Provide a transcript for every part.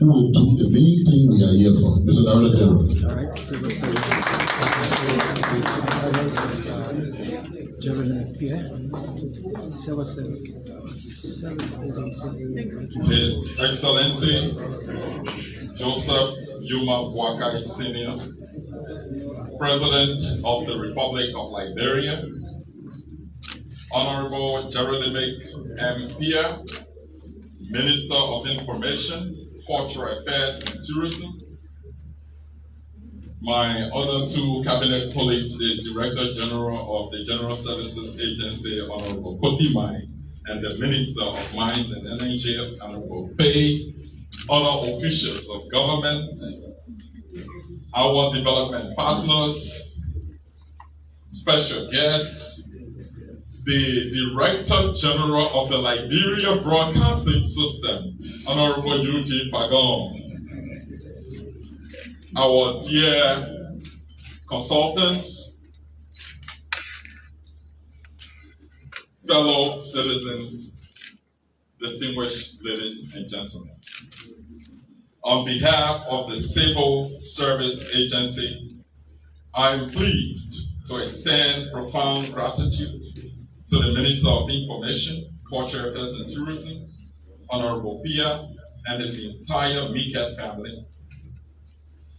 who will do the main thing we are here for. Mr. Director General. All right. His Excellency Joseph Joekai Sr., President of the Republic of Liberia, Honorable Jeremy M. Pia, Minister of Information, Cultural Affairs and Tourism, my other two cabinet colleagues, the Director General of the General Services Agency, Honorable Koti Mai, and the Minister of Mines and Energy, Honorable Pei, other officials of government, our development partners, special guests, the Director General of the Liberia Broadcasting System, Honorable Eugene Pagong, our dear consultants, fellow citizens, distinguished ladies and gentlemen. On behalf of the Civil Service Agency, I am pleased to extend profound gratitude to the Minister of Information, Cultural Affairs and Tourism, Honorable Pia, and his entire MICAT family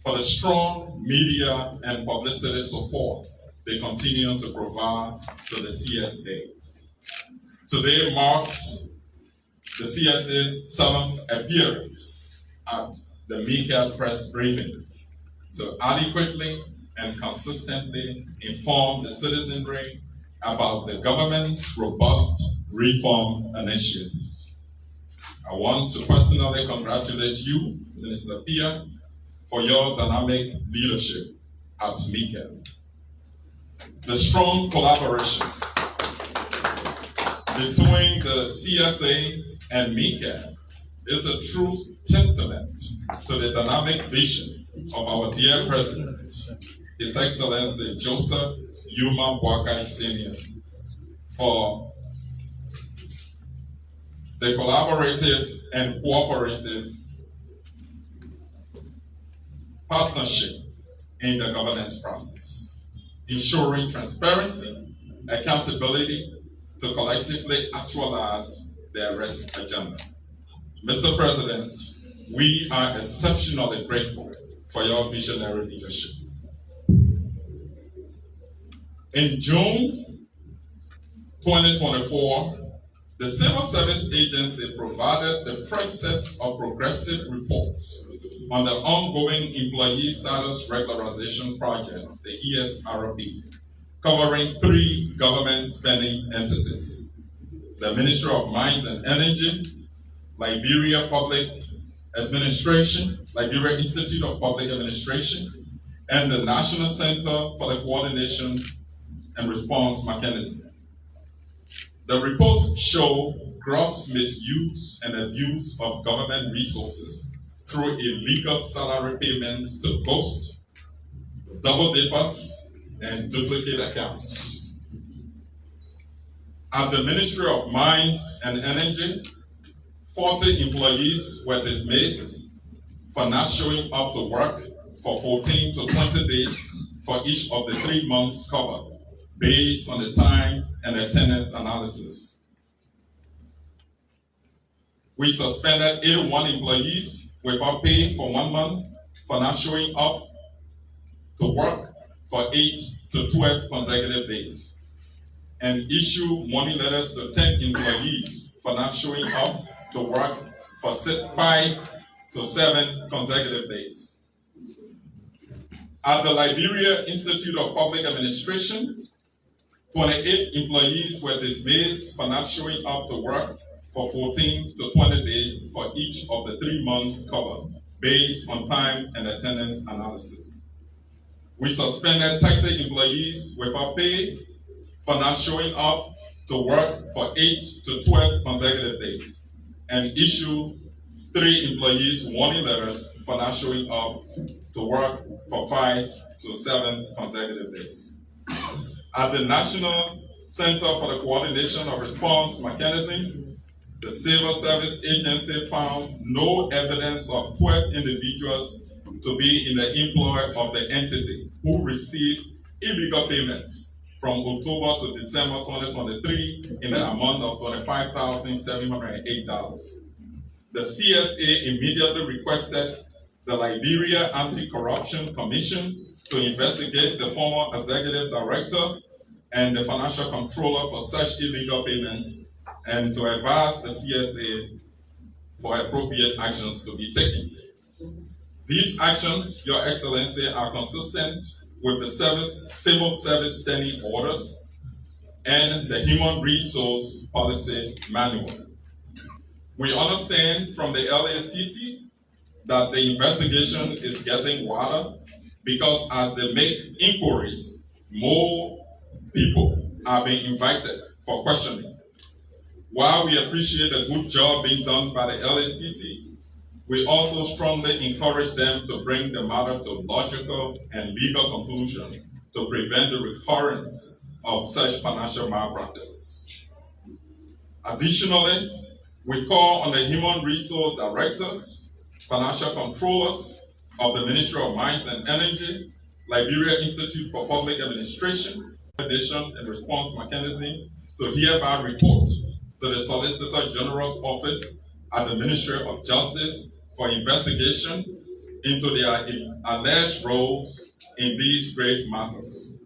for the strong media and publicity support they continue to provide to the CSA. Today marks the CSA's 7th appearance at the MICAT press briefing to adequately and consistently inform the citizenry about the government's robust reform initiatives. I want to personally congratulate you, Minister Pia, for your dynamic leadership at MICAT. The strong collaboration between the CSA and MICAT is a true testament to the dynamic vision of our dear President, His Excellency Joseph Joekai Sr., for the collaborative and cooperative partnership in the governance process, ensuring transparency, accountability to collectively actualize the arrest agenda. Mr. President, we are exceptionally grateful for your visionary leadership. In June 2024, the Civil Service Agency provided the first sets of progressive reports on the ongoing Employee Status Regularization Project, the ESRP, covering 3 government spending entities: the Ministry of Mines and Energy, Liberia Public Administration, Liberia Institute of Public Administration, and the National Center for the Coordination and Response Mechanism. The reports show gross misuse and abuse of government resources through illegal salary payments to ghost, double dippers, and duplicate accounts. At the Ministry of Mines and Energy, 40 employees were dismissed for not showing up to work for 14 to 20 days for each of the 3 months covered, based on the time and attendance analysis. We suspended 81 employees without pay for 1 month for not showing up to work for 8 to 12 consecutive days, and issued warning letters to 10 employees for not showing up to work for 5 to 7 consecutive days. At the Liberia Institute of Public Administration, 28 employees were dismissed for not showing up to work for 14 to 20 days for each of the 3 months covered, based on time and attendance analysis. We suspended 30 employees without pay for not showing up to work for 8 to 12 consecutive days, and issued 3 employees warning letters for not showing up to work for 5 to 7 consecutive days. At the National Center for the Coordination of Response Mechanism, the Civil Service Agency found no evidence of 12 individuals to be in the employ of the entity who received illegal payments from October to December 2023 in the amount of $25,708. The CSA immediately requested the Liberia Anti-Corruption Commission to investigate the former executive director and the financial controller for such illegal payments and to advise the CSA for appropriate actions to be taken. These actions, Your Excellency, are consistent with the Civil Service Standing Orders and the Human Resource Policy Manual. We understand from the LACC that the investigation is getting wider because as they make inquiries, more people are being invited for questioning. While we appreciate the good job being done by the LACC, we also strongly encourage them to bring the matter to logical and legal conclusion to prevent the recurrence of such financial malpractices. Additionally, we call on the Human Resource Directors, Financial Controllers of the Ministry of Mines and Energy, Liberia Institute for Public Administration, Addition and Response Mechanism to hereby report to the Solicitor General's Office at the Ministry of Justice for investigation into their alleged roles in these grave matters.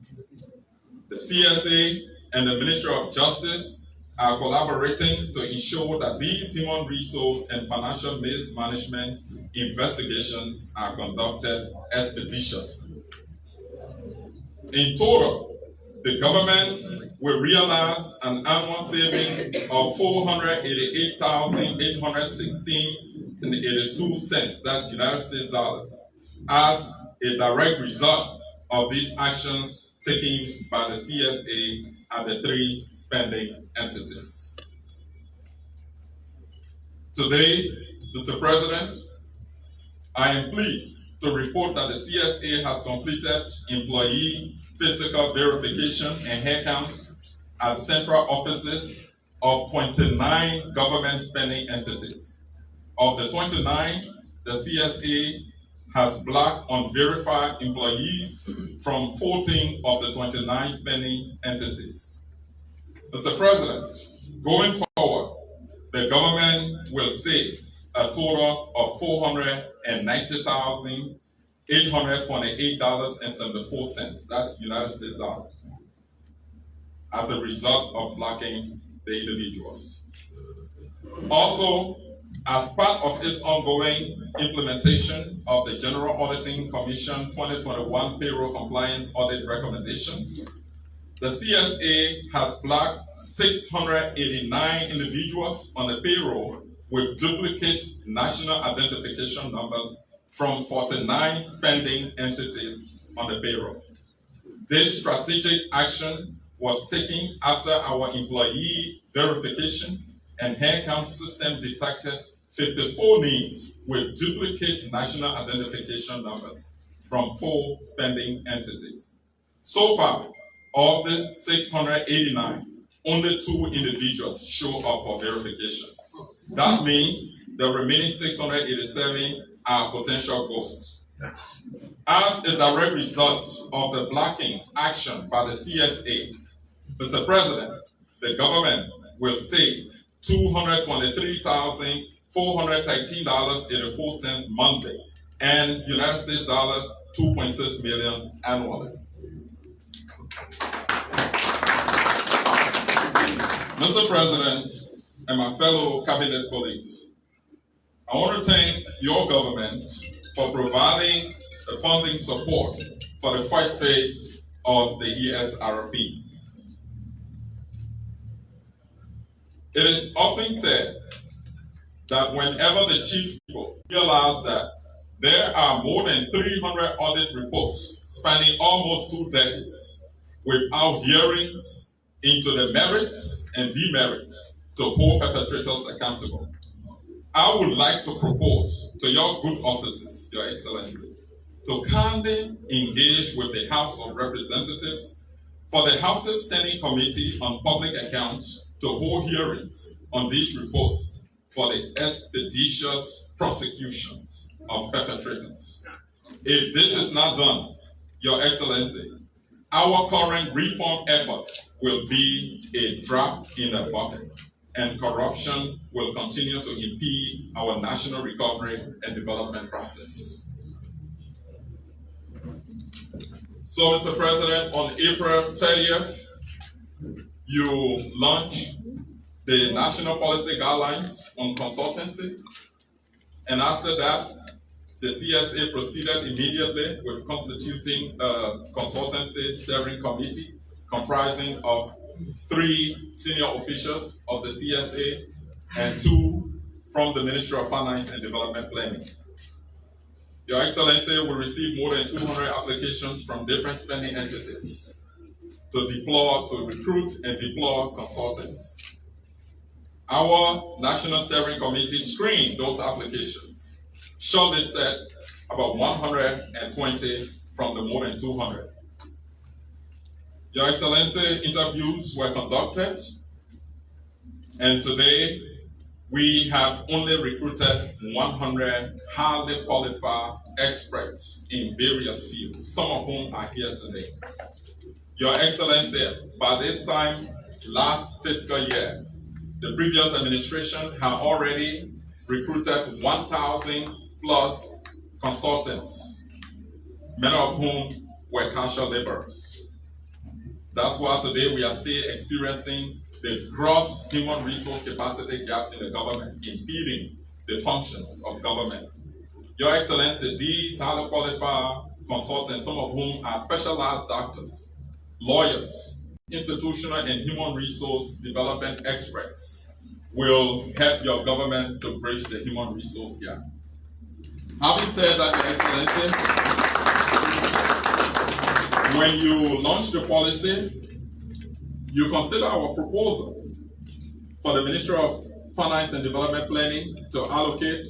The CSA and the Ministry of Justice are collaborating to ensure that these human resource and financial mismanagement investigations are conducted expeditiously. In total, the government will realize an annual saving of $488,816.82, that's United States dollars, as a direct result of these actions taken by the CSA at the three spending entities. Today, Mr. President, I am pleased to report that the CSA has completed employee physical verification and head counts at central offices of 29 government spending entities. Of the 29, the CSA has blocked unverified employees from 14 of the 29 spending entities. Mr. President, going forward, the government will save a total of $490,828.74, that's United States dollars, as a result of blocking the individuals. Also, as part of its ongoing implementation of the General Auditing Commission 2021 Payroll Compliance Audit Recommendations, the CSA has blocked 689 individuals on the payroll with duplicate national identification numbers from 49 spending entities on the payroll. This strategic action was taken after our employee verification and head count system detected 54 names with duplicate national identification numbers from 4 spending entities. So far, of the 689, only 2 individuals show up for verification. That means the remaining 687 are potential ghosts. As a direct result of the blocking action by the CSA, Mr. President, the government will save $223,413.84 monthly and United States dollars 2.6 million annually. Mr. President and my fellow cabinet colleagues, I want to thank your government for providing the funding support for the first phase of the ESRP. It is often said that whenever the chief people realize that there are more than 300 audit reports spanning almost 2 decades without hearings into the merits and demerits to hold perpetrators accountable, I would like to propose to your good offices, Your Excellency, to kindly engage with the House of Representatives for the House's Standing Committee on Public Accounts to hold hearings on these reports for the expeditious prosecutions of perpetrators. If this is not done, Your Excellency, our current reform efforts will be a drop in the bucket, and corruption will continue to impede our national recovery and development process. So, Mr. President, on April 30th, you launched the National Policy Guidelines on Consultancy, and after that, the CSA proceeded immediately with constituting a consultancy steering committee comprising of 3 senior officials of the CSA and 2 from the Ministry of Finance and Development Planning. Your Excellency will receive more than 200 applications from different spending entities to recruit and deploy consultants. Our National Steering Committee screened those applications, shortlisted about 120 from the more than 200. Your Excellency, interviews were conducted, and today we have only recruited 100 highly qualified experts in various fields, some of whom are here today. Your Excellency, by this time last fiscal year, the previous administration had already recruited 1,000 plus consultants, many of whom were casual laborers. That's why today we are still experiencing the gross human resource capacity gaps in the government, impeding the functions of government. Your Excellency, these highly qualified consultants, some of whom are specialized doctors, lawyers, institutional and human resource development experts, will help your government to bridge the human resource gap. Having said that, Your Excellency, when you launch the policy, you consider our proposal for the Ministry of Finance and Development Planning to allocate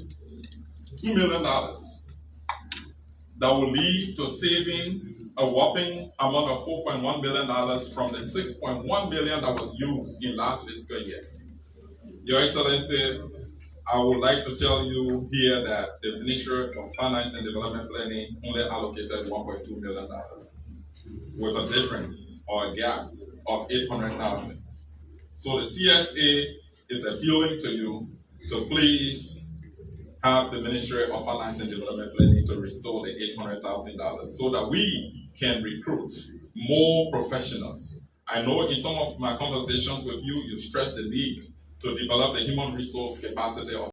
$2 million that will lead to saving a whopping amount of $4.1 million from the $6.1 million that was used in last fiscal year. Your Excellency, I would like to tell you here that the Ministry of Finance and Development Planning only allocated $1.2 million, with a difference or a gap of $800,000. So the CSA is appealing to you to please have the Ministry of Finance and Development Planning to restore the $800,000 so that we can recruit more professionals. I know in some of my conversations with you, you stressed the need to develop the human resource capacity of